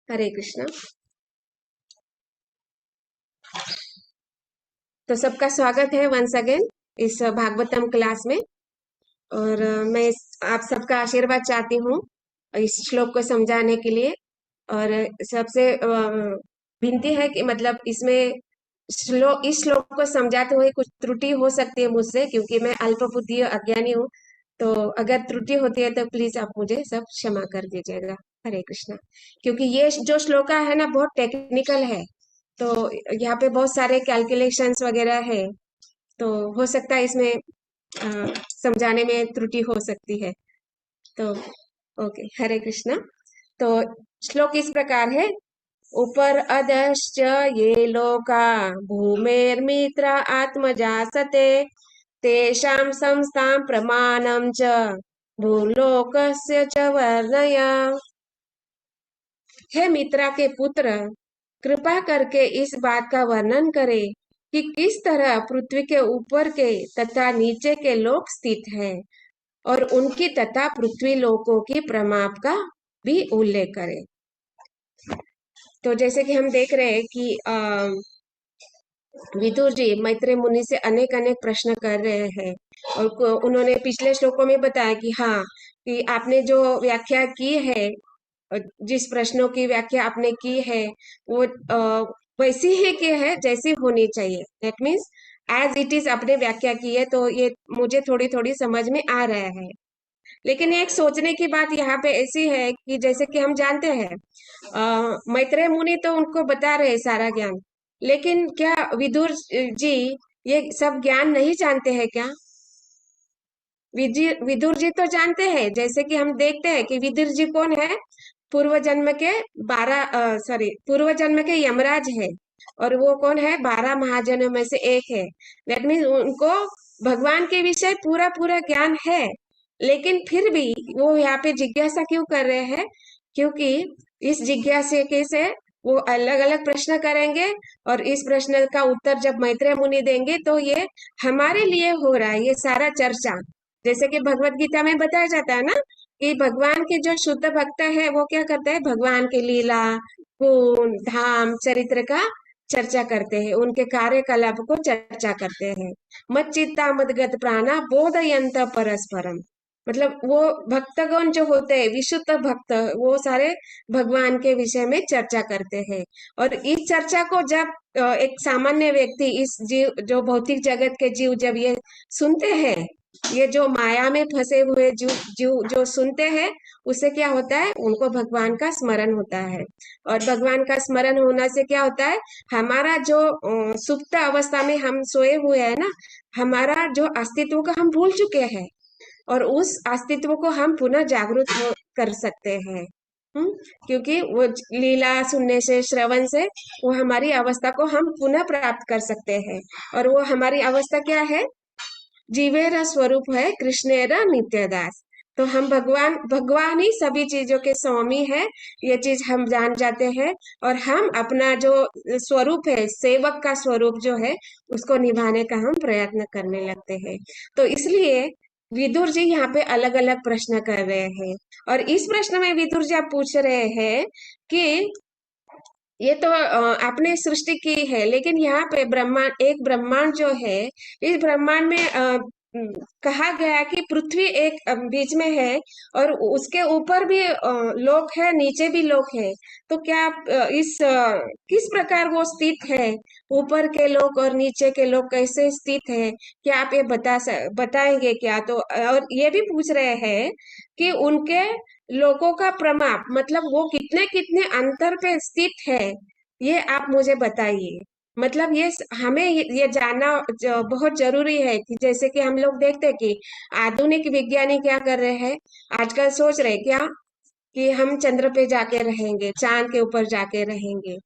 हरे कृष्णा। तो सबका स्वागत है वंस अगेन इस भागवतम क्लास में। और मैं आप सबका आशीर्वाद चाहती हूँ इस श्लोक को समझाने के लिए। और सबसे विनती है कि मतलब इसमें इस श्लोक को समझाते हुए कुछ त्रुटि हो सकती है मुझसे, क्योंकि मैं अल्प बुद्धि और अज्ञानी हूँ। तो अगर त्रुटि होती है तो प्लीज आप मुझे सब क्षमा कर दीजिएगा। हरे कृष्णा। क्योंकि ये जो श्लोक है ना, बहुत टेक्निकल है। तो यहाँ पे बहुत सारे कैलकुलेशंस वगैरह है। तो हो सकता है इसमें समझाने में त्रुटि हो सकती है। तो ओके, हरे कृष्णा। तो श्लोक इस प्रकार है। उपर अधश्च ये लोका भूमेर्मित्र आत्मजा सते तेषां संस्थां प्रमाणं च भूलोकस्य च वर्णय। हे मित्रा के पुत्र, कृपा करके इस बात का वर्णन करे कि किस तरह पृथ्वी के ऊपर के तथा नीचे के लोक स्थित है, और उनकी तथा पृथ्वी लोकों की प्रमाप का भी उल्लेख करे। तो जैसे कि हम देख रहे हैं कि विदुर जी मैत्रेय मुनि से अनेक अनेक प्रश्न कर रहे हैं। और उन्होंने पिछले श्लोकों में बताया कि हाँ, कि आपने जो व्याख्या की है, जिस प्रश्नों की व्याख्या आपने की है वो वैसी ही की है जैसी होनी चाहिए। That means as it is आपने व्याख्या की है, तो ये मुझे थोड़ी थोड़ी समझ में आ रहा है। लेकिन एक सोचने की बात यहाँ पे ऐसी है कि जैसे कि हम जानते हैं मैत्रेय मुनि तो उनको बता रहे हैं सारा ज्ञान, लेकिन क्या विदुर जी ये सब ज्ञान नहीं जानते हैं क्या? विदुर जी तो जानते हैं। जैसे कि हम देखते हैं कि विदुर जी कौन है? पूर्व जन्म के 12 सॉरी पूर्व जन्म के यमराज है। और वो कौन है? 12 महाजनों में से एक है। दैट मीन्स उनको भगवान के विषय पूरा पूरा ज्ञान है। लेकिन फिर भी वो यहाँ पे जिज्ञासा क्यों कर रहे हैं? क्योंकि इस जिज्ञासा के से वो अलग अलग प्रश्न करेंगे, और इस प्रश्न का उत्तर जब मैत्रेय मुनि देंगे तो ये हमारे लिए हो रहा है, ये सारा चर्चा। जैसे कि भगवत गीता में बताया जाता है ना कि भगवान के जो शुद्ध भक्त है वो क्या करते हैं? भगवान के लीला, गुण, धाम, चरित्र का चर्चा करते हैं, उनके कार्यकलाप को चर्चा करते हैं। मत चित्ता मदगत प्राणा बोधयंत परस्परम। मतलब वो भक्तगण जो होते हैं, विशुद्ध भक्त, वो सारे भगवान के विषय में चर्चा करते हैं। और इस चर्चा को जब एक सामान्य व्यक्ति, इस जीव जो भौतिक जगत के जीव जब ये सुनते हैं, ये जो माया में फंसे हुए जीव जीव जो सुनते हैं, उससे क्या होता है? उनको भगवान का स्मरण होता है। और भगवान का स्मरण होने से क्या होता है? हमारा जो सुप्त अवस्था में हम सोए हुए हैं ना, हमारा जो अस्तित्व को हम भूल चुके हैं, और उस अस्तित्व को हम पुनः जागृत कर सकते हैं। हम्म क्योंकि वो लीला सुनने से, श्रवण से वो हमारी अवस्था को हम पुनः प्राप्त कर सकते हैं। और वो हमारी अवस्था क्या है? जीवेरा स्वरूप है कृष्णेरा नित्यदास। तो हम भगवान भगवान ही सभी चीजों के स्वामी है, ये चीज हम जान जाते हैं। और हम अपना जो स्वरूप है, सेवक का स्वरूप जो है, उसको निभाने का हम प्रयत्न करने लगते हैं। तो इसलिए विदुर जी यहाँ पे अलग अलग प्रश्न कर रहे हैं। और इस प्रश्न में विदुर जी आप पूछ रहे हैं कि ये तो आपने सृष्टि की है, लेकिन यहाँ पे ब्रह्मांड, एक ब्रह्मांड जो है, इस ब्रह्मांड में कहा गया कि पृथ्वी एक बीच में है, और उसके ऊपर भी लोक है, नीचे भी लोक है। तो क्या आप किस प्रकार वो स्थित है? ऊपर के लोक और नीचे के लोक कैसे स्थित है? क्या आप ये बताएंगे क्या? तो और ये भी पूछ रहे हैं कि उनके लोगों का प्रमाप, मतलब वो कितने कितने अंतर पे स्थित है, ये आप मुझे बताइए। मतलब हमें ये जानना बहुत जरूरी है कि जैसे कि हम लोग देखते हैं कि आधुनिक विज्ञानी क्या कर रहे हैं आजकल? सोच रहे क्या कि हम चंद्र पे जाके रहेंगे, चांद के ऊपर जाके रहेंगे।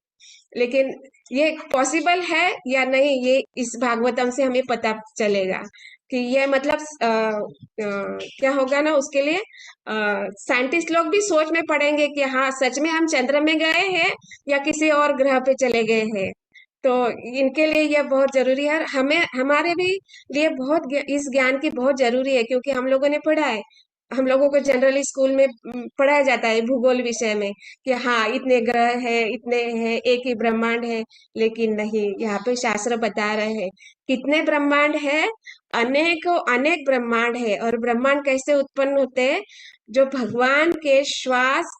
लेकिन ये पॉसिबल है या नहीं, ये इस भागवतम से हमें पता चलेगा कि ये मतलब क्या होगा ना उसके लिए। साइंटिस्ट लोग भी सोच में पड़ेंगे कि हाँ, सच में हम चंद्र में गए हैं या किसी और ग्रह पे चले गए हैं। तो इनके लिए यह बहुत जरूरी है, और हमें हमारे भी लिए इस ज्ञान की बहुत जरूरी है, क्योंकि हम लोगों ने पढ़ा है हम लोगों को जनरली स्कूल में पढ़ाया जाता है भूगोल विषय में कि हाँ इतने ग्रह है, इतने हैं, एक ही ब्रह्मांड है। लेकिन नहीं, यहाँ पे शास्त्र बता रहे हैं कितने ब्रह्मांड है। अनेकों अनेक ब्रह्मांड है। और ब्रह्मांड कैसे उत्पन्न होते हैं? जो भगवान के श्वास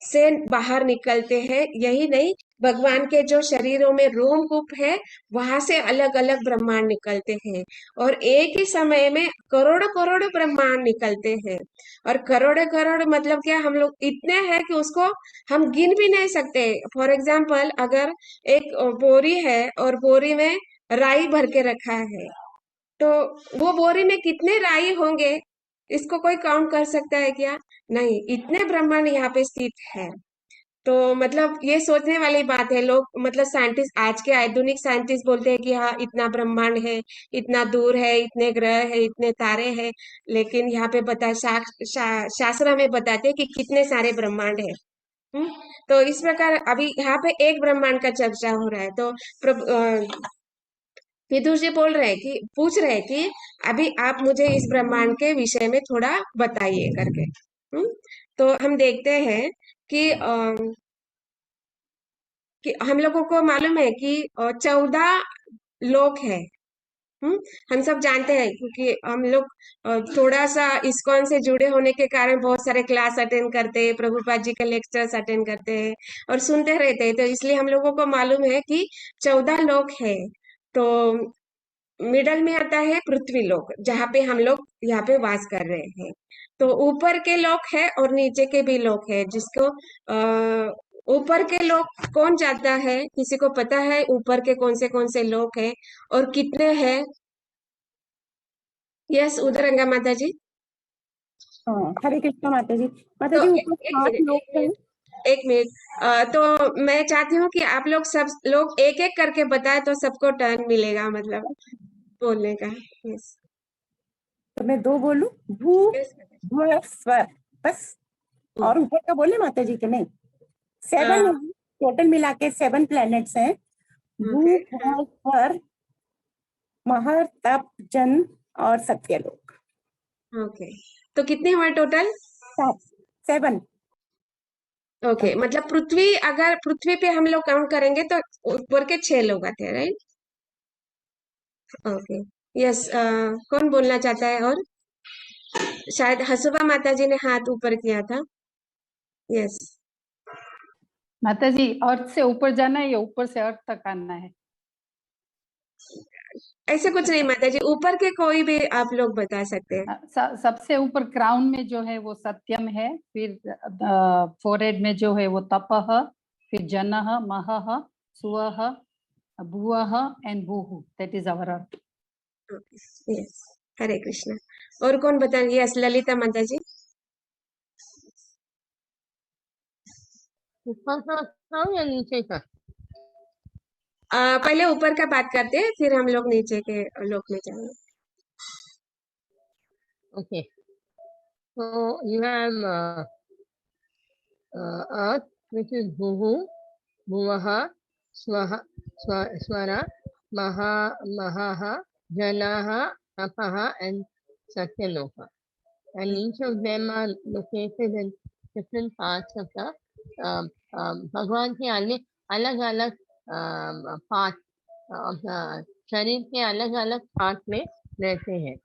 से बाहर निकलते हैं। यही नहीं, भगवान के जो शरीरों में रोमकूप है, वहां से अलग अलग ब्रह्मांड निकलते हैं। और एक ही समय में करोड़ों करोड़ों ब्रह्मांड निकलते हैं। और करोड़ों करोड़ मतलब क्या, हम लोग इतने हैं कि उसको हम गिन भी नहीं सकते। फॉर एग्जाम्पल, अगर एक बोरी है और बोरी में राई भर के रखा है, तो वो बोरी में कितने राई होंगे, इसको कोई काउंट कर सकता है क्या? नहीं, इतने ब्रह्मांड यहाँ पे स्थित है। तो मतलब ये सोचने वाली बात है। लोग मतलब साइंटिस्ट, आज के आधुनिक साइंटिस्ट बोलते हैं कि हाँ इतना ब्रह्मांड है, इतना दूर है, इतने ग्रह है, इतने तारे हैं। लेकिन यहाँ पे शास्त्र में बताते हैं कि कितने सारे ब्रह्मांड है। हम्म। तो इस प्रकार अभी यहाँ पे एक ब्रह्मांड का चर्चा हो रहा है। तो विदुर जी बोल रहे हैं कि पूछ रहे हैं कि अभी आप मुझे इस ब्रह्मांड के विषय में थोड़ा बताइए करके। तो हम देखते हैं कि हम लोगों को मालूम है कि 14 लोक है। हम्म। हम सब जानते हैं क्योंकि हम लोग थोड़ा सा इस्कॉन से जुड़े होने के कारण बहुत सारे क्लास अटेंड करते हैं, प्रभुपाद जी के लेक्चर्स अटेंड करते हैं और सुनते रहते हैं। तो इसलिए हम लोगों को मालूम है कि 14 लोक है। तो मिडल में आता है पृथ्वी लोक, जहाँ पे हम लोग यहाँ पे वास कर रहे हैं। तो ऊपर के लोक है और नीचे के भी लोक है, जिसको ऊपर के लोक कौन जाता है? किसी को पता है ऊपर के कौन से लोक है और कितने हैं? यस, उदरंगा माता जी। हाँ, हरे कृष्णा माता जी। माता तो जी, एक ऊपर एक 7 मिनट, लोग हैं। एक मिनट। तो मैं चाहती हूँ कि आप लोग सब लोग एक एक करके बताए तो सबको टर्न मिलेगा, मतलब बोलने का। यस। तो मैं 2 बोलूं? भू, यस। भुव, स्वर, बस। और ऊपर का बोले माता जी के? नहीं, 7 है, टोटल मिला के 7 प्लैनेट्स हैं। भू, ओके। भुव, स्वर, महर, तप, जन और सत्यलोक। ओके, तो कितने हुए टोटल? 7। ओके, मतलब पृथ्वी, अगर पृथ्वी पे हम लोग काउंट करेंगे तो ऊपर के 6 लोग आते हैं, राइट? ओके। यस। कौन बोलना चाहता है? और शायद हसुबा माता जी ने हाथ ऊपर किया था। यस। माता जी, अर्थ से ऊपर जाना है या ऊपर से अर्थ तक आना है? ऐसे कुछ नहीं माता जी, ऊपर के कोई भी आप लोग बता सकते हैं। सबसे ऊपर क्राउन में जो है वो सत्यम है, फिर फोरहेड में जो है वो तपह, फिर जनः, महः, सुवः, भुवः एंड भूः। That is our earth. Yes. Hare Krishna. और कौन बताएंगे? यस, ललिता माता जी। ऊपर का खाओ या नीचे का? पहले ऊपर का बात करते हैं, फिर हम लोग नीचे के लोक में जाएंगे। Okay, so you have earth, which is bhuvu, bhuvaha, swaha, swara, mahaha, janaha, tapaha, and satyaloka. And each of them are located in different parts of the भगवान के अलग अलग पार्ट ऑफ द शरीर के अलग अलग पार्ट में रहते हैं।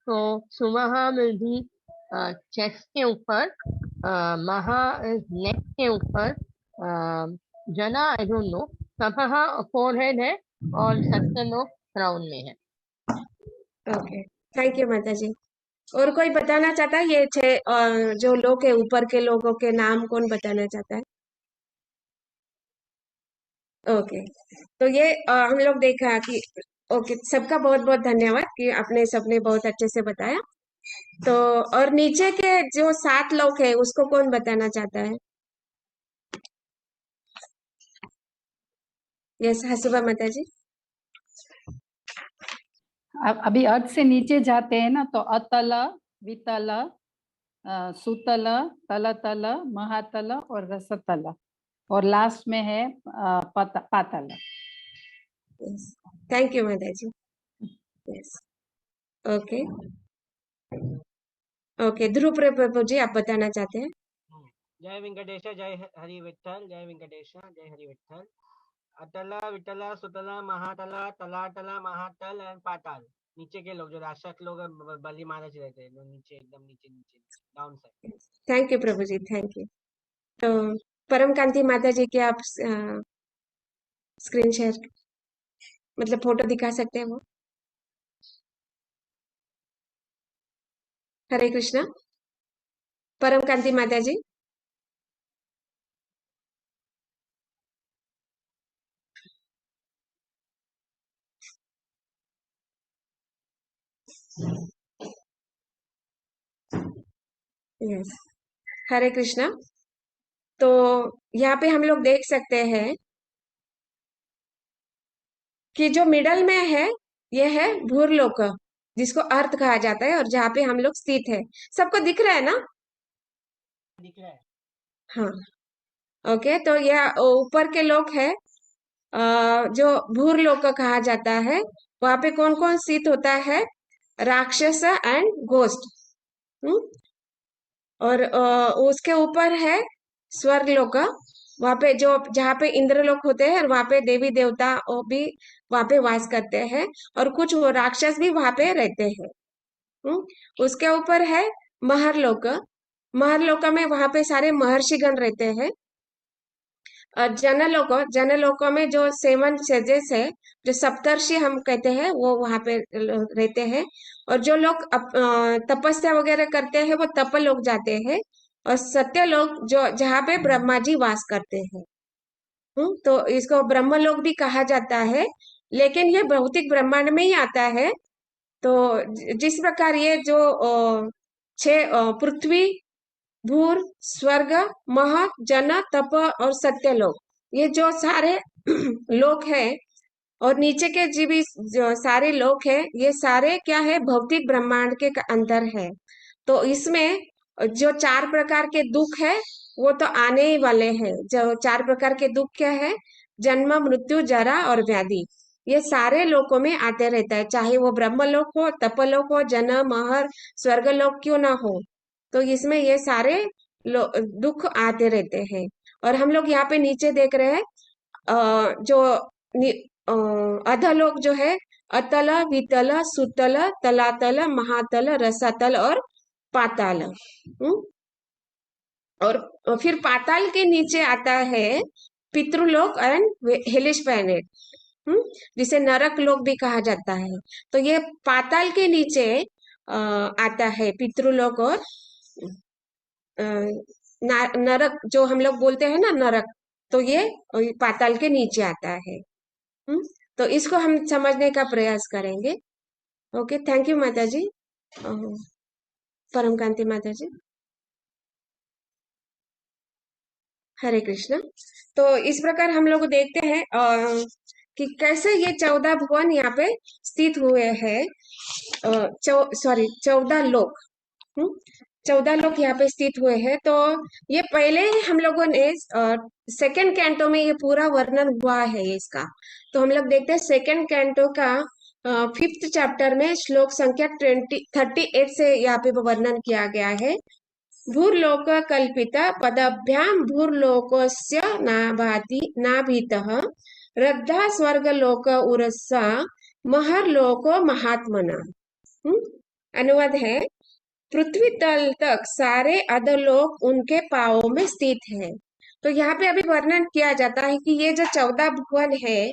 तो सुबह में भी चेस्ट के ऊपर, महा नेक के ऊपर, जना आई डोंट नो, तपह फोरहेड है और सत्यलोक क्राउन में है। ओके, थैंक यू माता जी। और कोई बताना चाहता है? ये 6 जो लोग है, ऊपर के लोगों के नाम कौन बताना चाहता है? ओके, तो ये हम लोग देखा कि ओके, सबका बहुत बहुत धन्यवाद कि आपने सबने बहुत अच्छे से बताया। तो और नीचे के जो 7 लोग है, उसको कौन बताना चाहता है? यस, हसुबा माता जी। अभी अर्थ से नीचे जाते हैं ना, तो अतल, वितल, सुतल, तलतल, महातल और रसतल, और लास्ट में है पातल। यस, थैंक यू माता जी। यस। ओके। ओके, ध्रुव प्रभु जी आप बताना चाहते हैं? जय वेंकटेश, जय हरि विठल, जय वेंकटेश, जय हरि विठल। अतला विठला सुतला महातला तलाटला महातल एंड पाताल। नीचे के लोग जो राक्षस लोग बलि महाराज रहते हैं, नीचे एकदम नीचे नीचे down side. Thank you Prabhu ji, thank you. तो परम कांति माता जी की आप स्क्रीन शेयर मतलब फोटो दिखा सकते हैं वो? हरे कृष्णा। परम कांति माता जी, यस, हरे कृष्णा। तो यहाँ पे हम लोग देख सकते हैं कि जो मिडल में है ये है भूरलोक, जिसको अर्थ कहा जाता है और जहाँ पे हम लोग स्थित है। सबको दिख रहा है ना? दिख रहा है। हाँ, ओके। तो यह ऊपर के लोग है जो भूरलोक कहा जाता है। वहां पे कौन कौन स्थित होता है? राक्षस एंड घोस्ट। और उसके ऊपर है स्वर्गलोक। वहां पे जो जहाँ पे इंद्रलोक होते हैं और वहां पे देवी देवता वो भी वहां पे वास करते हैं, और कुछ वो राक्षस भी वहां पे रहते हैं। उसके ऊपर है महरलोक। महरलोक में वहां पे सारे महर्षिगण रहते हैं। और जनलोक, जनलोक में जो सेवन सेजेस है, जो सप्तर्षि हम कहते हैं, वो वहां पे रहते हैं। और जो लोग तपस्या वगैरह करते हैं वो तपलोक जाते हैं। और सत्यलोक जो जहाँ पे ब्रह्मा जी वास करते हैं। तो इसको ब्रह्मलोक भी कहा जाता है, लेकिन ये भौतिक ब्रह्मांड में ही आता है। तो जिस प्रकार ये जो पृथ्वी, भूर, स्वर्ग, मह, जन, तप और सत्यलोक, ये जो सारे लोक है, और नीचे के भी जो सारे लोक है, ये सारे क्या है? भौतिक ब्रह्मांड के अंदर है। तो इसमें जो 4 प्रकार के दुख है वो तो आने ही वाले हैं। जो 4 प्रकार के दुख क्या है? जन्म, मृत्यु, जरा और व्याधि। ये सारे लोकों में आते रहता है, चाहे वो ब्रह्मलोक हो, तपलोक हो, जन, महर, स्वर्गलोक क्यों ना हो। तो इसमें ये सारे दुख आते रहते हैं। और हम लोग यहाँ पे नीचे देख रहे हैं जो अधलोक जो है, अतल, वितल, सुतल, तलातल, महातल, रसातल और पाताल। और फिर पाताल के नीचे आता है पितृलोक एंड हेलिश प्लैनेट, जिसे नरक लोक भी कहा जाता है। तो ये पाताल के नीचे आता है पितृलोक और नरक, जो हम लोग बोलते हैं ना नरक, तो ये पाताल के नीचे आता है। तो इसको हम समझने का प्रयास करेंगे। ओके, थैंक यू माता जी, परम कांति माता जी। हरे कृष्ण। तो इस प्रकार हम लोग देखते हैं कि कैसे ये 14 भुवन यहाँ पे स्थित हुए हैं। 14 लोक, 14 लोग यहाँ पे स्थित हुए हैं। तो ये पहले ही हम लोगों ने सेकंड कैंटो में ये पूरा वर्णन हुआ है इसका। तो हम लोग देखते हैं सेकंड कैंटो का 5th चैप्टर में श्लोक संख्या 38 से यहाँ पे वर्णन किया गया है। भूर्लोक कल्पित पदभ्याम भूर्लोकस्य नाभाति नाभीतः रद्धा स्वर्गलोक उरस्सा महरलोको महात्मना। अनुवाद है, पृथ्वी तल तक सारे अधोलोक उनके पांवों में स्थित है। तो यहाँ पे अभी वर्णन किया जाता है कि ये जो 14 भुवन है,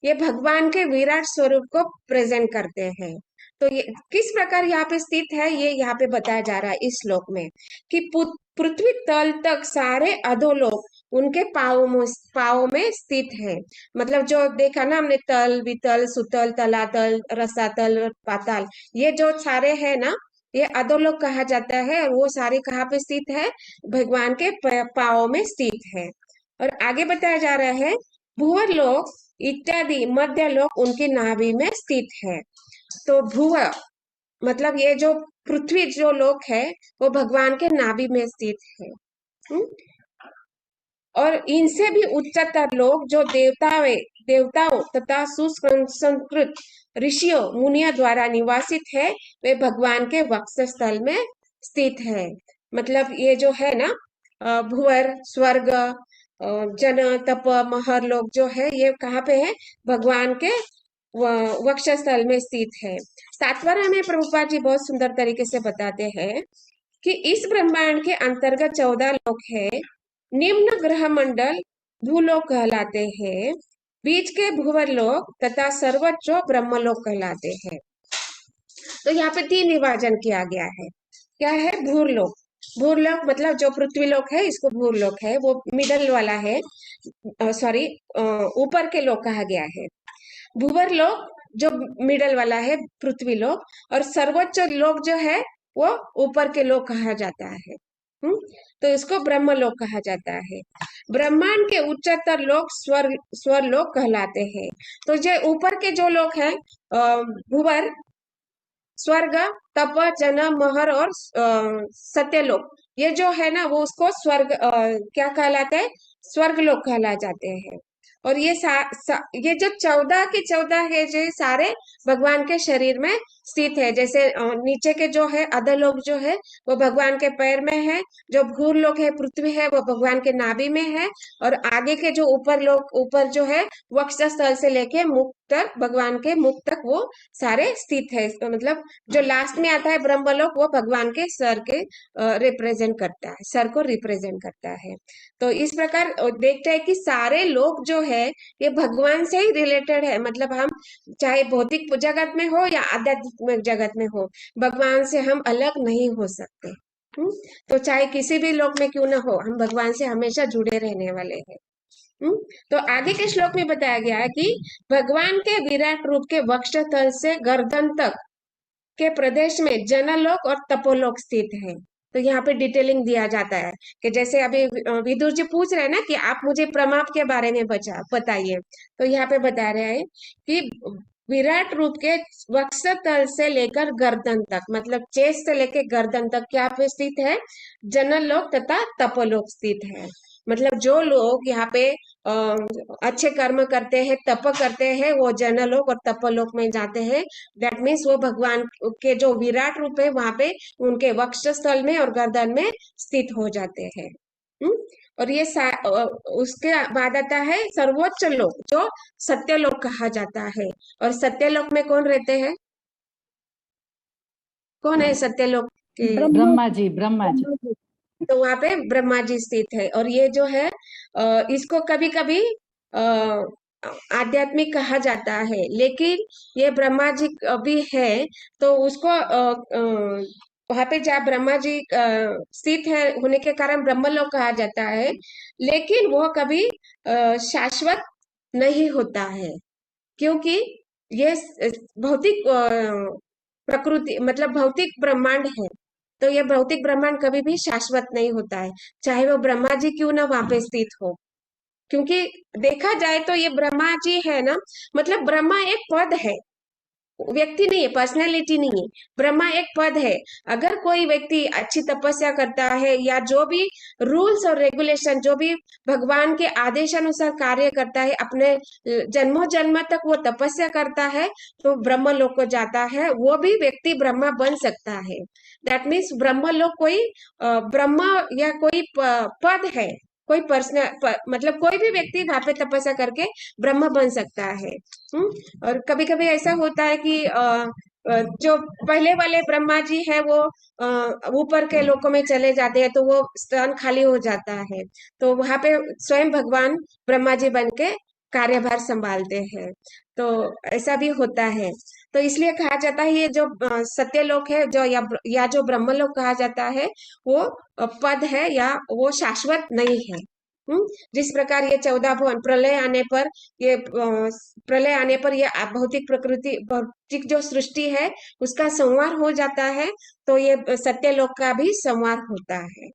ये भगवान के विराट स्वरूप को प्रेजेंट करते हैं। तो ये किस प्रकार यहाँ पे स्थित है, ये यहाँ पे बताया जा रहा है इस श्लोक में, कि पृथ्वी तल तक सारे अधोलोक उनके पांवों में स्थित है। मतलब जो देखा ना हमने, तल, वितल, सुतल, तलातल, रसातल, पाताल, ये जो सारे है ना, ये अधोलोक कहा जाता है। और वो सारे कहाँ पे स्थित है? भगवान के पांवों में स्थित है। और आगे बताया जा रहा है, भुवर लोक इत्यादि मध्य लोक उनकी नाभि में स्थित है। तो भुव मतलब ये जो पृथ्वी जो लोक है, वो भगवान के नाभि में स्थित है। और इनसे भी उच्चतर लोग जो देवताओं तथा सुसंस्कृत ऋषियों मुनियों द्वारा निवासित है, वे भगवान के वक्षस्थल में स्थित है। मतलब ये जो है ना भुवर, स्वर्ग, जन, तप, महर लोग जो है ये कहाँ पे है? भगवान के वक्षस्थल में स्थित है। सातवां में प्रभुपाद जी बहुत सुंदर तरीके से बताते हैं कि इस ब्रह्मांड के अंतर्गत 14 लोक है। निम्न ग्रह मंडल भूलोक कहलाते हैं, बीच के भुवर लोक तथा सर्वोच्च ब्रह्मलोक कहलाते हैं। तो यहाँ पे 3 विभाजन किया गया है। क्या है? भूरलोक। भूरलोक मतलब जो पृथ्वी लोक है इसको भूरलोक है, वो मिडल वाला है, सॉरी ऊपर के लोक कहा गया है। भूवर लोक जो मिडल वाला है पृथ्वी लोक, और सर्वोच्च लोक जो है वो ऊपर के लोक कहा जाता है। तो इसको ब्रह्म लोक कहा जाता है। ब्रह्मांड के उच्चतर लोक स्वर लोक कहलाते हैं। तो जो ऊपर के जो लोक है भूवर, स्वर्ग, तप, जन, महर और सत्यलोक, ये जो है ना वो उसको स्वर्ग क्या कहलाते हैं? स्वर्ग लोक कहला जाते हैं। और ये ये जो 14 के 14 है जो सारे भगवान के शरीर में स्थित है। जैसे नीचे के जो है अधोलोक जो है वो भगवान के पैर में है, जो भूर लोक है पृथ्वी है वो भगवान के नाभि में है, और आगे के जो ऊपर लोक ऊपर जो है वक्षस्थल से लेके मुख तक, भगवान के मुख तक वो सारे स्थित है। मतलब जो लास्ट में आता है ब्रह्मलोक वो भगवान के सर के रिप्रेजेंट करता है, सर को रिप्रेजेंट करता है। तो इस प्रकार देखते हैं कि सारे लोग जो है ये भगवान से ही रिलेटेड है। मतलब हम चाहे भौतिक जगत में हो या आध्यात्मिक जगत में हो, भगवान से हम अलग नहीं हो सकते। तो चाहे किसी भी लोक में क्यों ना हो, हम भगवान से हमेशा जुड़े रहने वाले हैं। तो आगे के श्लोक में बताया गया है कि भगवान के विराट रूप के वक्षस्थल से गर्दन तक के प्रदेश में जनलोक और तपोलोक स्थित है। तो यहाँ पे डिटेलिंग दिया जाता है कि जैसे अभी विदुर जी पूछ रहे हैं ना कि आप मुझे प्रमाप के बारे में बताइए, तो यहाँ पे बता रहे हैं कि विराट रूप के वक्षस्थल से लेकर गर्दन तक, मतलब चेस्ट से लेकर गर्दन तक क्या पे स्थित है? जनलोक तथा तपोलोक स्थित है। मतलब जो लोग यहाँ पे अच्छे कर्म करते हैं, तप करते हैं, वो जनलोक और तपोलोक में जाते हैं। दैट मीन्स वो भगवान के जो विराट रूप है वहां पे उनके वक्षस्थल में और गर्दन में स्थित हो जाते हैं। और ये उसके बाद आता है सर्वोच्च लोक जो सत्यलोक कहा जाता है। और सत्यलोक में कौन रहते हैं? कौन है सत्यलोक के? ब्रह्मा जी, ब्रह्मा जी। तो वहां पे ब्रह्मा जी स्थित है। और ये जो है इसको कभी कभी आध्यात्मिक कहा जाता है, लेकिन ये ब्रह्मा जी भी है तो उसको वहां पे जहाँ ब्रह्मा जी स्थित है होने के कारण ब्रह्मलोक कहा जाता है, लेकिन वो कभी शाश्वत नहीं होता है, क्योंकि ये भौतिक प्रकृति मतलब भौतिक ब्रह्मांड है। तो ये भौतिक ब्रह्मांड कभी भी शाश्वत नहीं होता है, चाहे वो ब्रह्मा जी क्यों ना वहां पे स्थित हो। क्योंकि देखा जाए तो ये ब्रह्मा जी है ना, मतलब ब्रह्मा एक पद है, व्यक्ति नहीं है, पर्सनैलिटी नहीं है। ब्रह्मा एक पद है। अगर कोई व्यक्ति अच्छी तपस्या करता है या जो भी रूल्स और रेगुलेशन, जो भी भगवान के आदेशानुसार कार्य करता है, अपने जन्मों जन्म तक वो तपस्या करता है, तो ब्रह्म लोक को जाता है, वो भी व्यक्ति ब्रह्मा बन सकता है। दैट मीन्स ब्रह्म लोक कोई ब्रह्मा या कोई पद है, कोई पर्सनल मतलब कोई भी व्यक्ति वहां पे तपस्या करके ब्रह्म बन सकता है। और कभी कभी ऐसा होता है कि जो पहले वाले ब्रह्मा जी है वो ऊपर के लोकों में चले जाते हैं, तो वो स्थान खाली हो जाता है, तो वहां पे स्वयं भगवान ब्रह्मा जी बन के कार्यभार संभालते हैं। तो ऐसा भी होता है। तो इसलिए कहा जाता है ये जो सत्यलोक है जो या जो ब्रह्मलोक कहा जाता है वो पद है या वो शाश्वत नहीं है। जिस प्रकार ये 14 भुवन प्रलय आने पर ये भौतिक प्रकृति, भौतिक जो सृष्टि है उसका संहार हो जाता है, तो ये सत्यलोक का भी संहार होता है।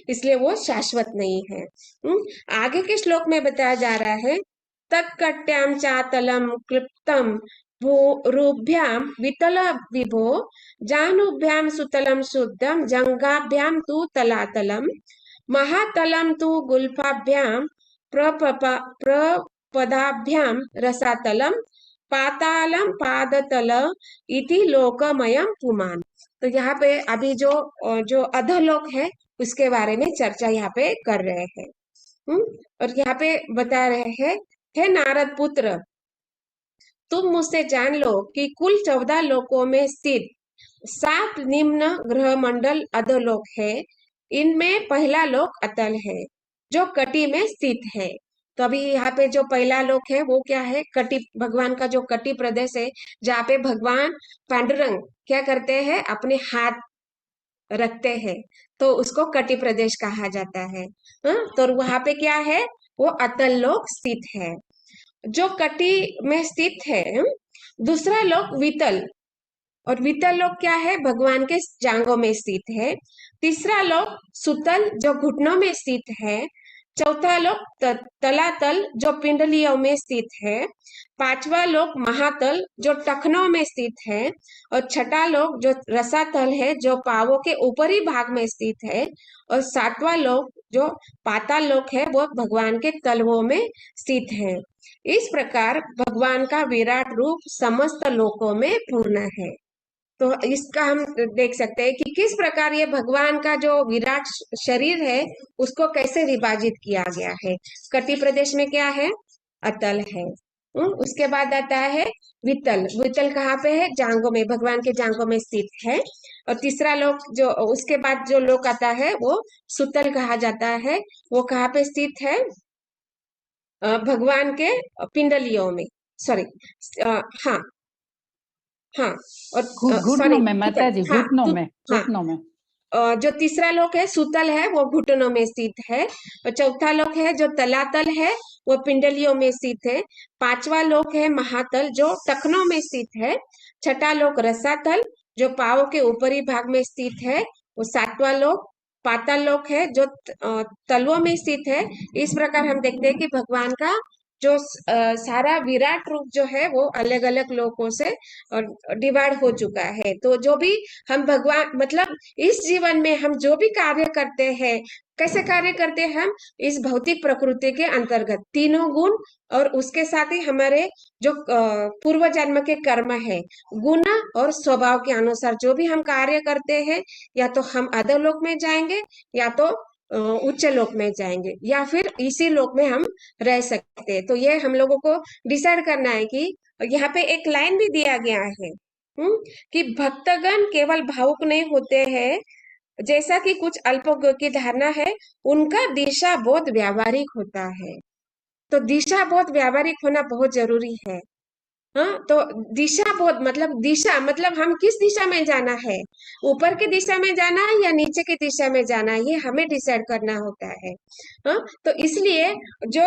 इसलिए वो शाश्वत नहीं है। आगे के श्लोक में बताया जा रहा है तत्कट्याम चातलम क्लिप्तम रूभ्याम वितल विभो जानुभ्याम सुतलम शुद्धम जंगाभ्याम तु तलातलम महातलम तु गुल्फाभ्याम प्रपदाभ्याम रसातलम पातालम पादतल इति लोकमयम पुमान। तो यहाँ पे अभी जो अधोलोक है उसके बारे में चर्चा यहाँ पे कर रहे हैं। और यहाँ पे बता रहे हैं, हे नारद पुत्र, तुम मुझसे जान लो कि कुल 14 लोकों में स्थित 7 निम्न ग्रह मंडल अधोलोक है। इनमें पहला लोक अतल है जो कटी में स्थित है। तो अभी यहाँ पे जो पहला लोक है वो क्या है? कटी, भगवान का जो कटी प्रदेश है, जहाँ पे भगवान पांडुरंग क्या करते हैं? अपने हाथ रखते हैं, तो उसको कटी प्रदेश कहा जाता है। तो वहां पे क्या है? वो अतल लोक स्थित है जो कटी में स्थित है। दूसरा लोक वितल, और वितल लोक क्या है? भगवान के जांघों में स्थित है। तीसरा लोक सुतल जो घुटनों में स्थित है। चौथा लोक तलातल जो पिंडलियों में स्थित है। पांचवा लोक महातल जो टखनों में स्थित है। और छठा लोक जो रसातल है जो पावों के ऊपरी भाग में स्थित है। और सातवां लोक जो पाताल लोक है वो भगवान के तलवों में स्थित है। इस प्रकार भगवान का विराट रूप समस्त लोकों में पूर्ण है। तो इसका हम देख सकते हैं कि किस प्रकार ये भगवान का जो विराट शरीर है उसको कैसे विभाजित किया गया है। कटी प्रदेश में क्या है? अतल है। उसके बाद आता है वितल। वितल कहाँ पे है? जांघों में, भगवान के जांघों में स्थित है। और तीसरा लोक जो उसके बाद जो लोक आता है वो सुतल कहा जाता है। वो कहाँ पे स्थित है? भगवान के पिंडलियों में, सॉरी, हाँ हाँ, और घुटनों सॉरी, में माता जी, हाँ, घुटनों में, हाँ, घुटनों में। जो तीसरा लोक है सुतल है वो घुटनों में स्थित है। और चौथा लोक है जो तलातल है वो पिंडलियों में स्थित है। पांचवा लोक है महातल जो टखनों में स्थित है। छठा लोक रसातल जो पांव के ऊपरी भाग में स्थित है। वो सातवां लोक पाताल लोक है जो तलवों में स्थित है। इस प्रकार हम देखते हैं कि भगवान का जो सारा विराट रूप जो है वो अलग अलग लोकों से डिवाइड हो चुका है। तो जो भी हम भगवान, मतलब इस जीवन में हम जो भी कार्य करते हैं, कैसे कार्य करते हैं? हम इस भौतिक प्रकृति के अंतर्गत तीनों गुण और उसके साथ ही हमारे जो पूर्व जन्म के कर्म है, गुण और स्वभाव के अनुसार जो भी हम कार्य करते हैं, या तो हम अधोलोक में जाएंगे, या तो उच्च लोक में जाएंगे, या फिर इसी लोक में हम रह सकते हैं। तो ये हम लोगों को डिसाइड करना है कि यहाँ पे एक लाइन भी दिया गया है, कि भक्तगण केवल भावुक नहीं होते हैं, जैसा कि कुछ अल्पज्ञों की धारणा है, उनका दिशा बहुत व्यावहारिक होता है। तो दिशा बहुत व्यावहारिक होना बहुत जरूरी है। हाँ, तो दिशा बहुत, मतलब हम किस दिशा में जाना है? ऊपर की दिशा में जाना है या नीचे की दिशा में जाना है, ये हमें डिसाइड करना होता है। हाँ, तो इसलिए जो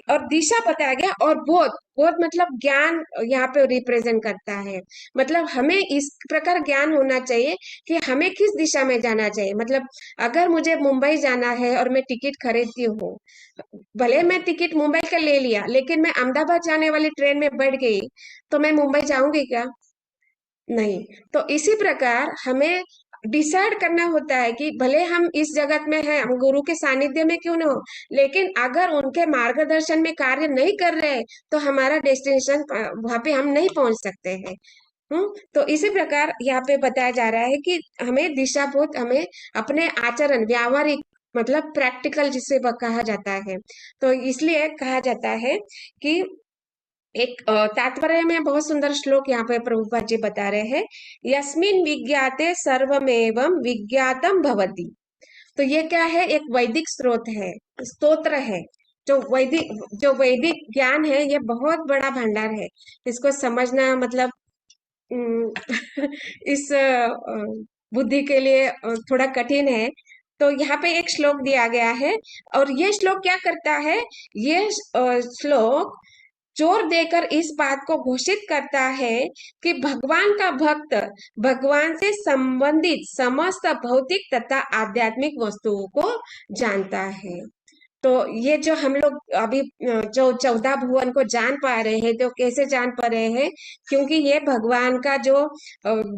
और दिशा बताया गया, और बोध, बोध मतलब ज्ञान यहाँ पे रिप्रेजेंट करता है। मतलब हमें इस प्रकार ज्ञान होना चाहिए कि हमें किस दिशा में जाना चाहिए। मतलब अगर मुझे मुंबई जाना है और मैं टिकट खरीदती हूँ, भले मैं टिकट मुंबई का ले लिया, लेकिन मैं अहमदाबाद जाने वाली ट्रेन में बैठ गई, तो मैं मुंबई जाऊंगी क्या? नहीं। तो इसी प्रकार हमें डिसाइड करना होता है कि भले हम इस जगत में हैं, हम गुरु के सानिध्य में क्यों ना हो, लेकिन अगर उनके मार्गदर्शन में कार्य नहीं कर रहे तो हमारा डेस्टिनेशन वहां पे हम नहीं पहुंच सकते हैं। तो इसी प्रकार यहाँ पे बताया जा रहा है कि हमें दिशा बहुत, हमें अपने आचरण, व्यावहारिक, मतलब प्रैक्टिकल जिसे कहा जाता है। तो इसलिए कहा जाता है कि एक तात्पर्य में बहुत सुंदर श्लोक यहाँ पे प्रभुपाद जी बता रहे हैं, यस्मिन विज्ञाते सर्वमेवं विज्ञातम भवति। तो ये क्या है? एक वैदिक स्रोत है, स्तोत्र है। जो वैदिक ज्ञान है ये बहुत बड़ा भंडार है। इसको समझना मतलब इस बुद्धि के लिए थोड़ा कठिन है। तो यहाँ पे एक श्लोक दिया गया है, और ये श्लोक क्या करता है? ये श्लोक जोर देकर इस बात को घोषित करता है कि भगवान का भक्त भगवान से संबंधित समस्त भौतिक तथा आध्यात्मिक वस्तुओं को जानता है। तो ये जो हम लोग अभी जो 14 भुवन को जान पा रहे हैं, तो कैसे जान पा रहे हैं? क्योंकि ये भगवान का जो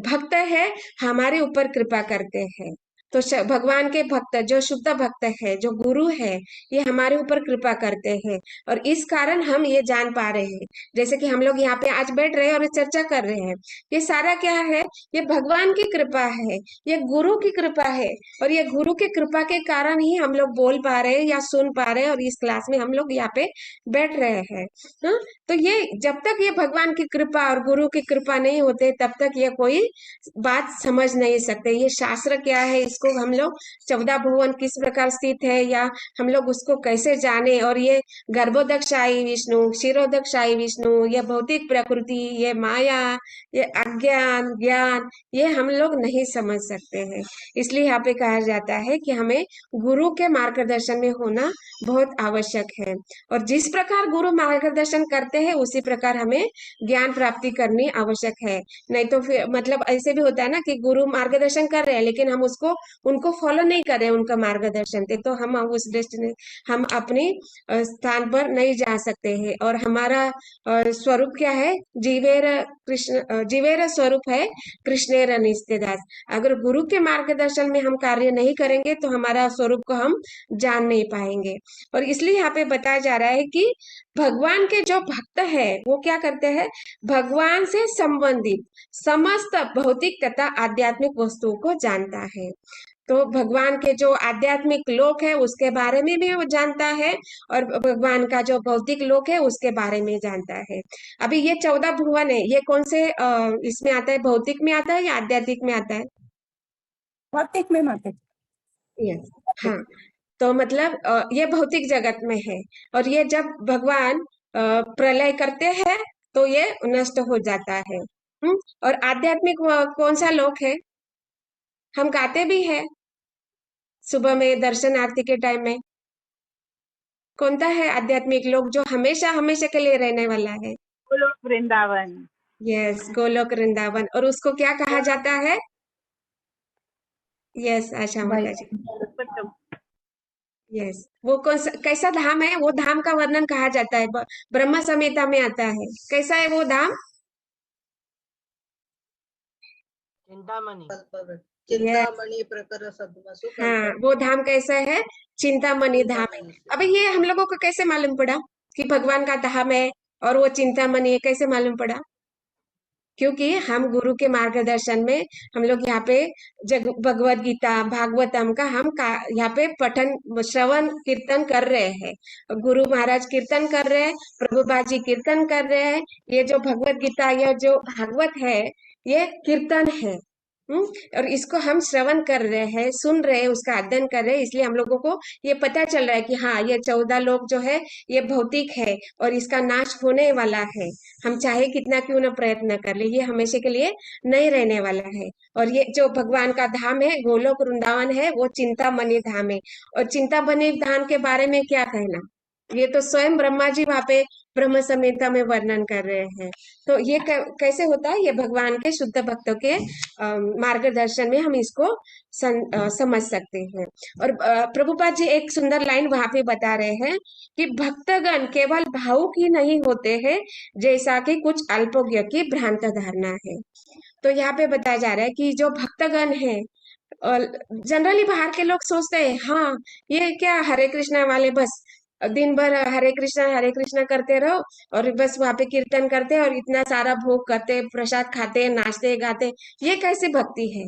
भक्त है हमारे ऊपर कृपा करते हैं। तो भगवान के भक्त जो शुद्ध भक्त है, जो गुरु है, ये हमारे ऊपर कृपा करते हैं और इस कारण हम ये जान पा रहे हैं। जैसे कि हम लोग यहाँ पे आज बैठ रहे हैं और चर्चा कर रहे हैं, ये सारा क्या है? ये भगवान की कृपा है, ये गुरु की कृपा है और ये गुरु की कृपा के कारण ही हम लोग बोल पा रहे हैं या सुन पा रहे हैं और इस क्लास में हम लोग यहाँ पे बैठ रहे हैं। हाँ, तो ये जब तक ये भगवान की कृपा और गुरु की कृपा नहीं होते तब तक ये कोई बात समझ नहीं सकते। ये शास्त्र क्या है, इसको हम लोग 14 भुवन किस प्रकार स्थित है या हम लोग उसको कैसे जाने, और ये गर्भोदकशाही विष्णु, क्षीरोदकशाही विष्णु, ये भौतिक प्रकृति, ये माया, ये अज्ञान ज्ञान, ये हम लोग नहीं समझ सकते हैं। इसलिए यहाँ पे कहा जाता है कि हमें गुरु के मार्गदर्शन में होना बहुत आवश्यक है और जिस प्रकार गुरु मार्गदर्शन करते हैं उसी प्रकार हमें ज्ञान प्राप्ति करनी आवश्यक है। नहीं तो फिर मतलब ऐसे भी होता है ना कि गुरु मार्गदर्शन कर रहे हैं लेकिन हम उसको उनको फॉलो नहीं कर रहे हैं, उनका मार्गदर्शन थे, तो हम उस डेस्टिनी हम अपने स्थान पर नहीं जा सकते हैं। और हमारा स्वरूप क्या है? जीवेर कृष्ण, जीवेर स्वरूप है कृष्णेर निस्तेदास। अगर गुरु के मार्गदर्शन में हम कार्य नहीं करेंगे तो हमारा स्वरूप को हम जान नहीं पाएंगे। और इसलिए यहाँ पे बताया जा रहा है कि भगवान के जो भक्त है वो क्या करते हैं? भगवान से संबंधित समस्त भौतिक तथा आध्यात्मिक वस्तुओं को जानता है। तो भगवान के जो आध्यात्मिक लोक है उसके बारे में भी वो जानता है और भगवान का जो भौतिक लोक है उसके बारे में जानता है। अभी ये 14 भुवन है, ये कौन से इसमें आता है? भौतिक में आता है या आध्यात्मिक में आता है? भौतिक में माता जी। यस, हाँ। तो मतलब ये भौतिक जगत में है और ये जब भगवान प्रलय करते हैं तो ये नष्ट हो जाता है। और आध्यात्मिक कौन सा लोक है? हम गाते भी है सुबह में दर्शन आरती के टाइम में। कौन सा है आध्यात्मिक लोक जो हमेशा हमेशा के लिए रहने वाला है? गोलोक वृंदावन। यस, गोलोक वृंदावन। और उसको क्या कहा जाता है? यस, आशा माता जी। यस, वो कैसा धाम है? वो धाम का वर्णन कहा जाता है, ब्रह्म संहिता में आता है। कैसा है वो धाम? चिंतामणि। चिंतामणि प्रकर सद्वसु हाँ, वो धाम कैसा है? चिंतामणि धाम है। चिंतामणि से। अब ये हम लोगों को कैसे मालूम पड़ा कि भगवान का धाम है और वो चिंतामणि है? कैसे मालूम पड़ा? क्योंकि हम गुरु के मार्गदर्शन में हम लोग यहाँ पे भगवत गीता भागवतम का हम यहाँ पे पठन श्रवण कीर्तन कर रहे हैं। गुरु महाराज कीर्तन कर रहे हैं, प्रभुपाद जी कीर्तन कर रहे हैं। ये जो भगवत गीता या जो भागवत है ये कीर्तन है। और इसको हम श्रवण कर रहे हैं, सुन रहे हैं, उसका अध्ययन कर रहे हैं। इसलिए हम लोगों को ये पता चल रहा है कि हाँ, ये 14 लोक जो है ये भौतिक है और इसका नाश होने वाला है। हम चाहे कितना क्यों न प्रयत्न कर ले, ये हमेशा के लिए नहीं रहने वाला है। और ये जो भगवान का धाम है गोलोक वृंदावन है, वो चिंतामणि धाम है। और चिंतामणि धाम के बारे में क्या कहना, ये तो स्वयं ब्रह्मा जी वहां पे ब्रह्म संहिता में वर्णन कर रहे हैं। तो ये कैसे होता है? ये भगवान के शुद्ध भक्तों के मार्गदर्शन में हम इसको समझ सकते हैं। और प्रभुपाद जी एक सुंदर लाइन वहां पे बता रहे हैं कि भक्तगण केवल भावुक ही नहीं होते हैं जैसा कि कुछ अल्पज्ञ की भ्रांत धारणा है। तो यहाँ पे बताया जा रहा है कि जो भक्तगण है, जनरली बाहर के लोग सोचते हैं हाँ ये क्या हरे कृष्णा वाले बस दिन भर हरे कृष्णा करते रहो और बस वहां पे कीर्तन करते और इतना सारा भोग करते, प्रसाद खाते, नाचते गाते, ये कैसी भक्ति है?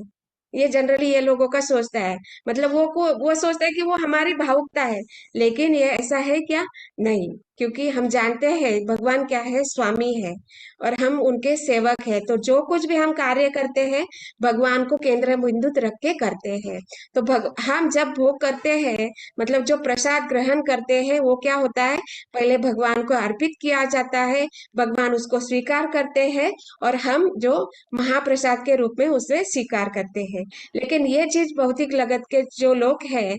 ये जनरली ये लोगों का सोचता है। मतलब वो सोचता है कि वो हमारी भावुकता है, लेकिन ये ऐसा है क्या? नहीं, क्योंकि हम जानते हैं भगवान क्या है, स्वामी है और हम उनके सेवक हैं। तो जो कुछ भी हम कार्य करते हैं भगवान को केंद्र बिंदु रख के करते हैं। तो हम जब भोग करते हैं मतलब जो प्रसाद ग्रहण करते हैं वो क्या होता है? पहले भगवान को अर्पित किया जाता है, भगवान उसको स्वीकार करते हैं और हम जो महाप्रसाद के रूप में उसे स्वीकार करते हैं। लेकिन ये चीज भौतिक जगत के जो लोग हैं,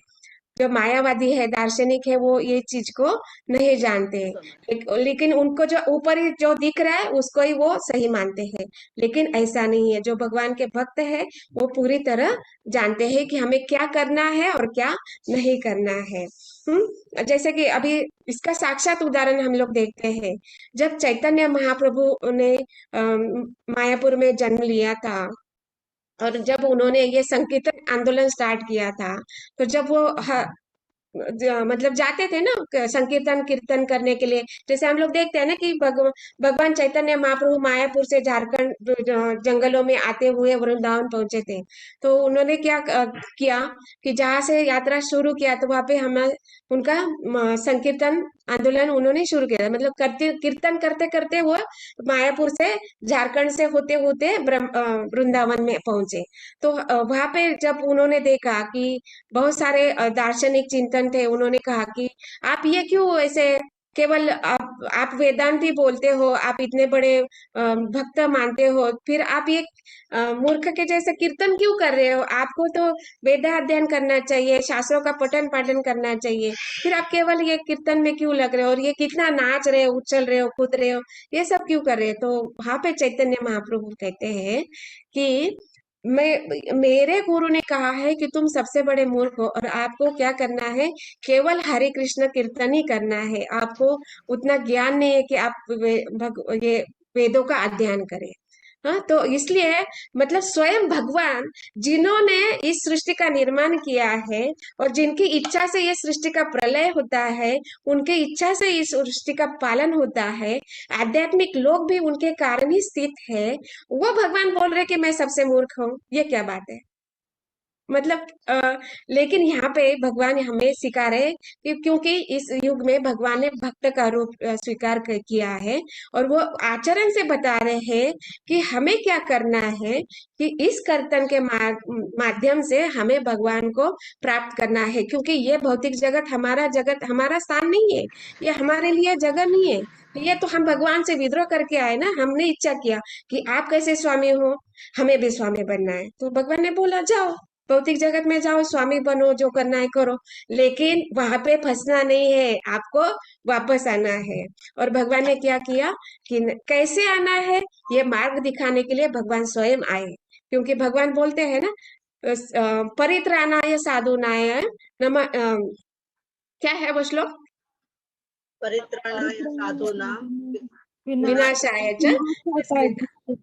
जो मायावादी है, दार्शनिक है, वो ये चीज को नहीं जानते हैं। लेकिन उनको जो ऊपर ही जो दिख रहा है उसको ही वो सही मानते हैं, लेकिन ऐसा नहीं है। जो भगवान के भक्त है वो पूरी तरह जानते हैं कि हमें क्या करना है और क्या नहीं करना है। जैसे कि अभी इसका साक्षात उदाहरण हम लोग देखते हैं। जब चैतन्य महाप्रभु ने मायापुर में जन्म लिया था और जब उन्होंने ये संकीर्तन आंदोलन स्टार्ट किया था, तो जब वो मतलब जाते थे ना संकीर्तन कीर्तन करने के लिए, जैसे हम लोग देखते हैं ना कि भगवान चैतन्य महाप्रभु मायापुर से झारखंड जंगलों में आते हुए वृंदावन पहुंचे थे। तो उन्होंने क्या किया कि जहां से यात्रा शुरू किया, तो वहां पे हम उनका संकीर्तन आंदोलन उन्होंने शुरू किया, मतलब करते कीर्तन करते करते वो मायापुर से झारखंड से होते होते वृंदावन में पहुंचे। तो वहां पे जब उन्होंने देखा कि बहुत सारे दार्शनिक चिंतन थे, उन्होंने कहा कि आप ये क्यों ऐसे केवल आप वेदांती बोलते हो, आप इतने बड़े भक्त मानते हो, फिर आप ये मूर्ख के जैसे कीर्तन क्यों कर रहे हो? आपको तो वेदा अध्ययन करना चाहिए, शास्त्रों का पठन पाठन करना चाहिए, फिर आप केवल ये कीर्तन में क्यों लग रहे हो, और ये कितना नाच रहे हो, उछल रहे हो, कूद रहे हो, ये सब क्यों कर रहे हो? तो वहां पे चैतन्य महाप्रभु कहते हैं कि मेरे गुरु ने कहा है कि तुम सबसे बड़े मूर्ख हो, और आपको क्या करना है, केवल हरे कृष्ण कीर्तन ही करना है, आपको उतना ज्ञान नहीं है कि आप ये वेदों का अध्ययन करें। हाँ, तो इसलिए मतलब स्वयं भगवान जिन्होंने इस सृष्टि का निर्माण किया है, और जिनकी इच्छा से ये सृष्टि का प्रलय होता है, उनके इच्छा से इस सृष्टि का पालन होता है, आध्यात्मिक लोग भी उनके कारण ही स्थित है, वो भगवान बोल रहे कि मैं सबसे मूर्ख हूँ, ये क्या बात है? मतलब लेकिन यहाँ पे भगवान हमें सिखा रहे कि क्योंकि इस युग में भगवान ने भक्त का रूप स्वीकार किया है, और वो आचरण से बता रहे हैं कि हमें क्या करना है, कि इस कीर्तन के माध्यम से हमें भगवान को प्राप्त करना है, क्योंकि ये भौतिक जगत हमारा स्थान नहीं है, ये हमारे लिए जगह नहीं है। ये तो हम भगवान से विद्रोह करके आए ना, हमने इच्छा किया कि आप कैसे स्वामी हो, हमें भी स्वामी बनना है, तो भगवान ने बोला जाओ भौतिक जगत में जाओ, स्वामी बनो, जो करना है करो, लेकिन वहां पे फंसना नहीं है, आपको वापस आना है। और भगवान ने क्या किया कि कैसे आना है, ये मार्ग दिखाने के लिए भगवान स्वयं आए, क्योंकि भगवान बोलते हैं ना परित्राणाय साधुनाय नम क्या है वो श्लोक, परित्राणाय साधूनां विनाशाय च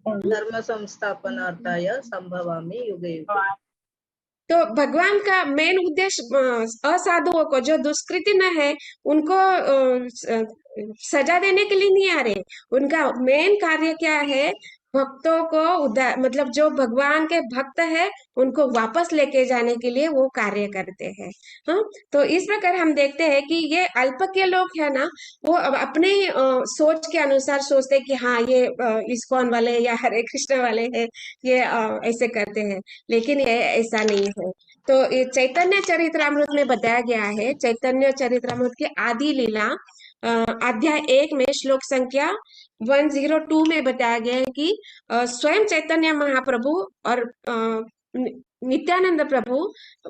धर्म संस्थापनार्थाय संभवामि युगे युगे। तो भगवान का मेन उद्देश्य असाधुओं को, जो दुष्कृति न है, उनको सजा देने के लिए नहीं आ रहे। उनका मेन कार्य क्या है, भक्तों को उद्धार, मतलब जो भगवान के भक्त है उनको वापस लेके जाने के लिए वो कार्य करते हैं। हाँ, तो इस प्रकार हम देखते हैं कि ये अल्पज्ञ लोग है ना, वो अब अपने सोच के अनुसार सोचते हैं कि हाँ ये इस्कॉन वाले या हरे कृष्ण वाले हैं, ये ऐसे करते हैं, लेकिन ये ऐसा नहीं है। तो ये चैतन्य चरित्रामृत में बताया गया है, चैतन्य चरित्रामृत की आदि लीला अध्याय 1 में श्लोक संख्या 102 में बताया गया है कि स्वयं चैतन्य महाप्रभु और नित्यानंद प्रभु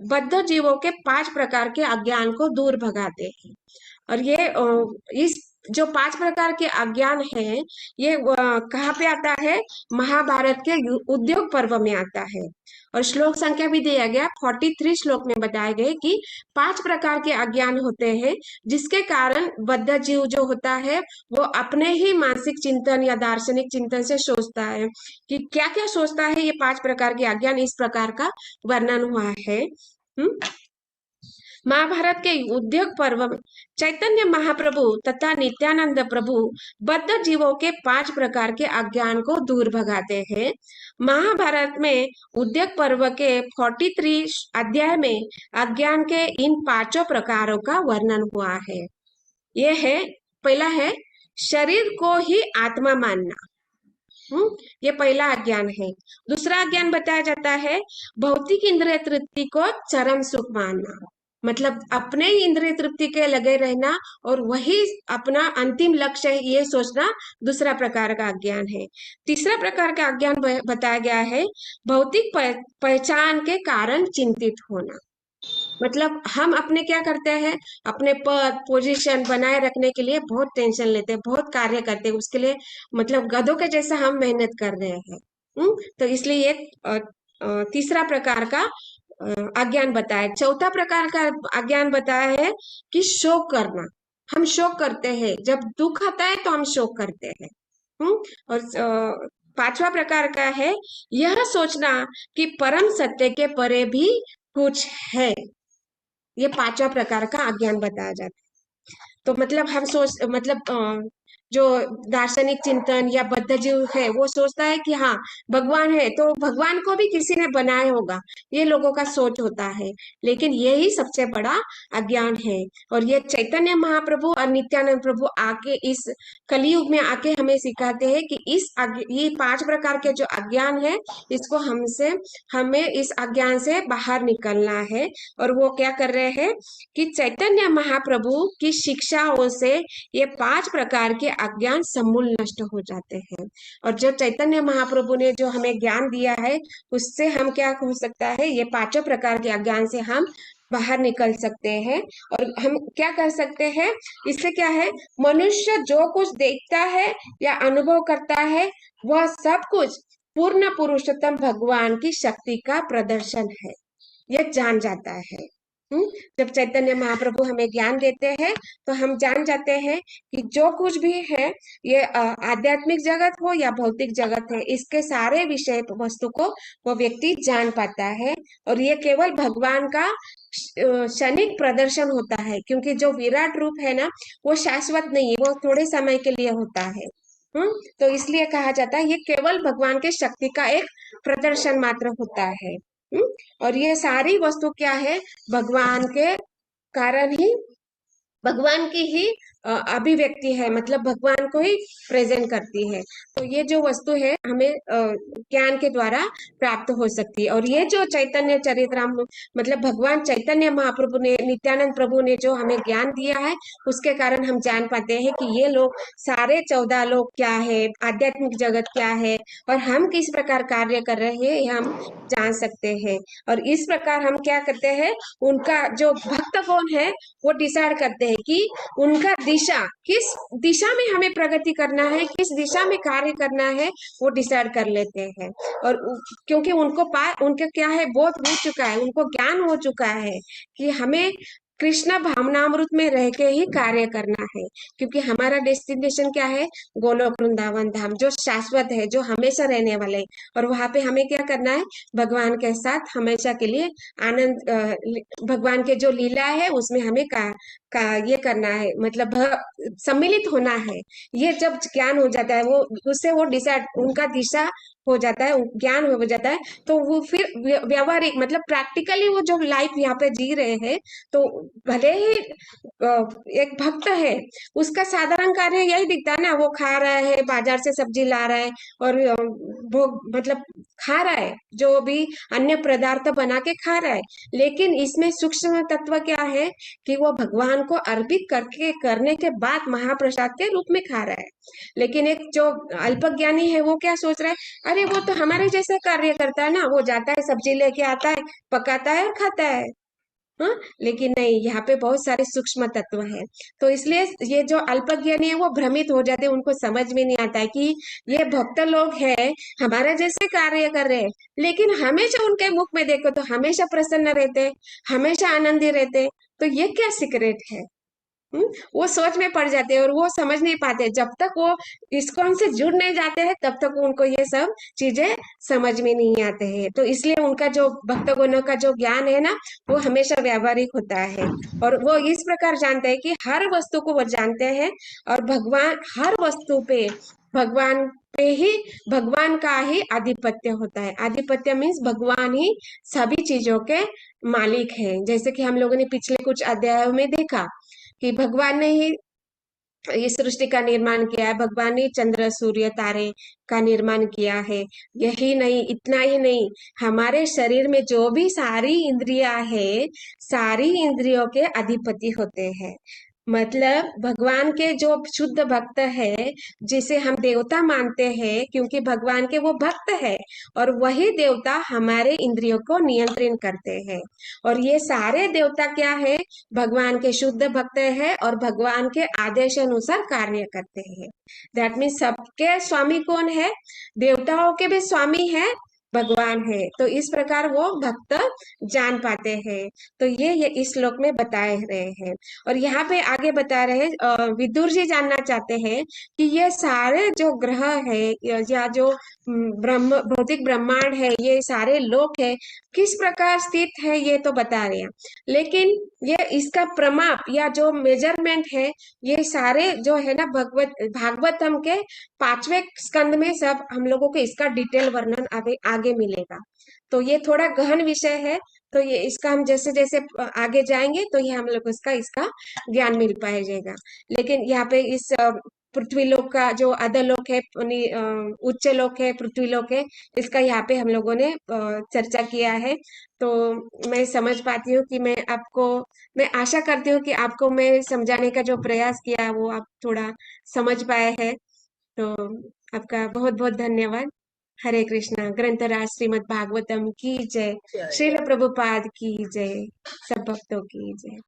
बद्ध जीवों के 5 प्रकार के अज्ञान को दूर भगाते हैं। और ये इस जो 5 प्रकार के अज्ञान है, ये कहाँ पे आता है, महाभारत के उद्योग पर्व में आता है। और श्लोक संख्या भी दिया गया 43 श्लोक में बताया गया कि 5 प्रकार के अज्ञान होते हैं, जिसके कारण बद्ध जीव जो होता है वो अपने ही मानसिक चिंतन या दार्शनिक चिंतन से सोचता है कि क्या क्या सोचता है। ये 5 प्रकार के अज्ञान इस प्रकार का वर्णन हुआ है। महाभारत के उद्योग पर्व में चैतन्य महाप्रभु तथा नित्यानंद प्रभु बद्ध जीवों के 5 प्रकार के अज्ञान को दूर भगाते हैं। महाभारत में उद्योग पर्व के 43 अध्याय में अज्ञान के इन 5 प्रकारों का वर्णन हुआ है। ये है, पहला है शरीर को ही आत्मा मानना, ये पहला अज्ञान है। दूसरा अज्ञान बताया जाता है भौतिक इंद्रिय तृप्ति को चरम सुख मानना, मतलब अपने ही इंद्रिय तृप्ति के लगे रहना और वही अपना अंतिम लक्ष्य है, ये सोचना दूसरा प्रकार का अज्ञान है। तीसरा प्रकार का अज्ञान बताया गया है भौतिक पहचान के कारण चिंतित होना, मतलब हम अपने क्या करते हैं, अपने पद पोजीशन बनाए रखने के लिए बहुत टेंशन लेते हैं, बहुत कार्य करते हैं उसके लिए, मतलब गधों के जैसा हम मेहनत कर रहे हैं। तो इसलिए ये तीसरा प्रकार का अज्ञान बताया। चौथा प्रकार का अज्ञान बताया है कि शोक करना, हम शोक करते हैं, जब दुख आता है तो हम शोक करते हैं। और पांचवा प्रकार का है यह सोचना कि परम सत्य के परे भी कुछ है। ये पांचवा प्रकार का अज्ञान बताया जाता है। तो मतलब हम सोच मतलब जो दार्शनिक चिंतन या बद्ध जीव है वो सोचता है कि हाँ भगवान है तो भगवान को भी किसी ने बनाया होगा, ये लोगों का सोच होता है। लेकिन यही सबसे बड़ा अज्ञान है। और ये चैतन्य महाप्रभु और नित्यानंद प्रभु आके इस कलयुग में आके हमें सिखाते हैं कि ये 5 प्रकार के जो अज्ञान है इसको हमें इस अज्ञान से बाहर निकलना है। और वो क्या कर रहे हैं कि चैतन्य महाप्रभु की शिक्षाओं से ये 5 प्रकार के अज्ञान समूल नष्ट हो जाते हैं। और जो चैतन्य महाप्रभु ने जो हमें ज्ञान दिया है उससे हम क्या हो सकता है, ये 5 प्रकार के अज्ञान से हम बाहर निकल सकते हैं। और हम क्या कर सकते हैं, इससे क्या है, मनुष्य जो कुछ देखता है या अनुभव करता है वह सब कुछ पूर्ण पुरुषोत्तम भगवान की शक्ति का प्रदर्शन है, ये जान जाता है। जब चैतन्य महाप्रभु हमें ज्ञान देते हैं तो हम जान जाते हैं कि जो कुछ भी है ये आध्यात्मिक जगत हो या भौतिक जगत है, इसके सारे विषय वस्तु को वो व्यक्ति जान पाता है। और ये केवल भगवान का क्षणिक प्रदर्शन होता है, क्योंकि जो विराट रूप है ना वो शाश्वत नहीं है, वो थोड़े समय के लिए होता है। तो इसलिए कहा जाता है ये केवल भगवान के शक्ति का एक प्रदर्शन मात्र होता है। और ये सारी वस्तु क्या है, भगवान के कारण ही, भगवान की ही अभिव्यक्ति है, मतलब भगवान को ही प्रेजेंट करती है। तो ये जो वस्तु है हमें ज्ञान के द्वारा प्राप्त हो सकती है। और ये जो चैतन्य चरित्रामृत मतलब भगवान चैतन्य महाप्रभु ने, नित्यानंद प्रभु ने जो हमें ज्ञान दिया है उसके कारण हम जान पाते हैं कि ये लोग सारे 14 लोग क्या है, आध्यात्मिक जगत क्या है और हम किस प्रकार कार्य कर रहे हैं ये हम जान सकते हैं। और इस प्रकार हम क्या करते हैं, उनका जो भक्त कौन है वो डिसाइड करते हैं कि उनका दिशा, किस दिशा में हमें प्रगति करना है, किस दिशा में कार्य करना है, वो डिसाइड कर लेते हैं। और क्योंकि उनके क्या है, बोध हो चुका है, उनको ज्ञान हो चुका है कि हमें कृष्ण भावनामृत में रह के ही कार्य करना है, क्योंकि हमारा डेस्टिनेशन क्या है, गोलोक वृंदावन धाम, जो शाश्वत है, जो हमेशा रहने वाले है। और वहां पे हमें क्या करना है, भगवान के साथ हमेशा के लिए आनंद, भगवान के जो लीला है उसमें हमें ये करना है, मतलब सम्मिलित होना है। ये जब ज्ञान हो जाता है वो उससे वो डिसाइड, उनका दिशा हो जाता है, ज्ञान हो जाता है, तो वो फिर व्यवहारिक मतलब प्रैक्टिकली वो जो लाइफ यहाँ पे जी रहे हैं, तो भले ही एक भक्त है उसका साधारण कार्य यही दिखता है ना, वो खा रहा है, बाजार से सब्जी ला रहा है और वो मतलब खा रहा है, जो भी अन्य पदार्थ बना के खा रहा है। लेकिन इसमें सूक्ष्म तत्व क्या है कि वो भगवान को अर्पित करने के बाद महाप्रसाद के रूप में खा रहा है। लेकिन एक जो अल्पज्ञानी है वो क्या सोच रहा है, अरे वो तो हमारे जैसे कार्य करता है ना, वो जाता है सब्जी लेके आता है, पकाता है और खाता है। हाँ, लेकिन नहीं, यहाँ पे बहुत सारे सूक्ष्म तत्व है। तो इसलिए ये जो अल्पज्ञानी है वो भ्रमित हो जाते हैं, उनको समझ में नहीं आता है कि ये भक्त लोग हैं, हमारे जैसे कार्य कर रहे हैं, लेकिन हमेशा उनके मुख में देखो तो हमेशा प्रसन्न रहते, हमेशा आनंदी रहते। तो ये क्या सीक्रेट है? वो सोच में पड़ जाते हैं और वो समझ नहीं पाते। जब तक वो इस्कॉन से जुड़ नहीं जाते हैं तब तक उनको ये सब चीजें समझ में नहीं आते हैं। तो इसलिए उनका जो भक्तगणों का जो ज्ञान है ना वो हमेशा व्यावहारिक होता है, और वो इस प्रकार जानते हैं कि हर वस्तु को वो जानते हैं और भगवान हर वस्तु पे भगवान पे ही, भगवान का ही आधिपत्य होता है। आधिपत्य मीन्स भगवान ही सभी चीजों के मालिक है। जैसे कि हम लोगों ने पिछले कुछ अध्यायों में देखा कि भगवान ने ही इस सृष्टि का निर्माण किया है, भगवान ने चंद्र सूर्य तारे का निर्माण किया है। यही नहीं, इतना ही नहीं, हमारे शरीर में जो भी सारी इंद्रियां है, सारी इंद्रियों के अधिपति होते हैं। मतलब भगवान के जो शुद्ध भक्त है, जिसे हम देवता मानते हैं क्योंकि भगवान के वो भक्त है, और वही देवता हमारे इंद्रियों को नियंत्रण करते हैं। और ये सारे देवता क्या है, भगवान के शुद्ध भक्त है और भगवान के आदेश अनुसार कार्य करते हैं। दैट मीन्स सबके स्वामी कौन है, देवताओं के भी स्वामी है भगवान है। तो इस प्रकार वो भक्त जान पाते हैं। तो ये इस श्लोक में बताए रहे हैं। और यहाँ पे आगे बता रहे हैं, विदुर जी जानना चाहते हैं कि ये सारे जो ग्रह है या जो ब्रह्म भौतिक ब्रह्मांड है, ये सारे लोक है, किस प्रकार स्थित है, ये तो बता रहे हैं। लेकिन ये इसका प्रमाप या जो मेजरमेंट है, ये सारे जो है ना भागवतम के 5वें स्कंद में सब हम लोगों को इसका डिटेल वर्णन आगे आगे मिलेगा। तो ये थोड़ा गहन विषय है। तो ये इसका हम जैसे जैसे आगे जाएंगे तो ये हम लोग इसका ज्ञान मिल पाएगा। लेकिन यहाँ पे इस पृथ्वी लोक का जो अधोलोक है, उच्च लोक है, पृथ्वी लोक है, इसका यहाँ पे हम लोगों ने चर्चा किया है। तो मैं समझ पाती हूँ कि मैं आशा करती हूँ कि आपको मैं समझाने का जो प्रयास किया वो आप थोड़ा समझ पाए हैं। तो आपका बहुत बहुत धन्यवाद। हरे कृष्णा। ग्रंथराज श्रीमद् भागवतम की जय। जय। श्रील प्रभुपाद की जय। सब भक्तों की जय।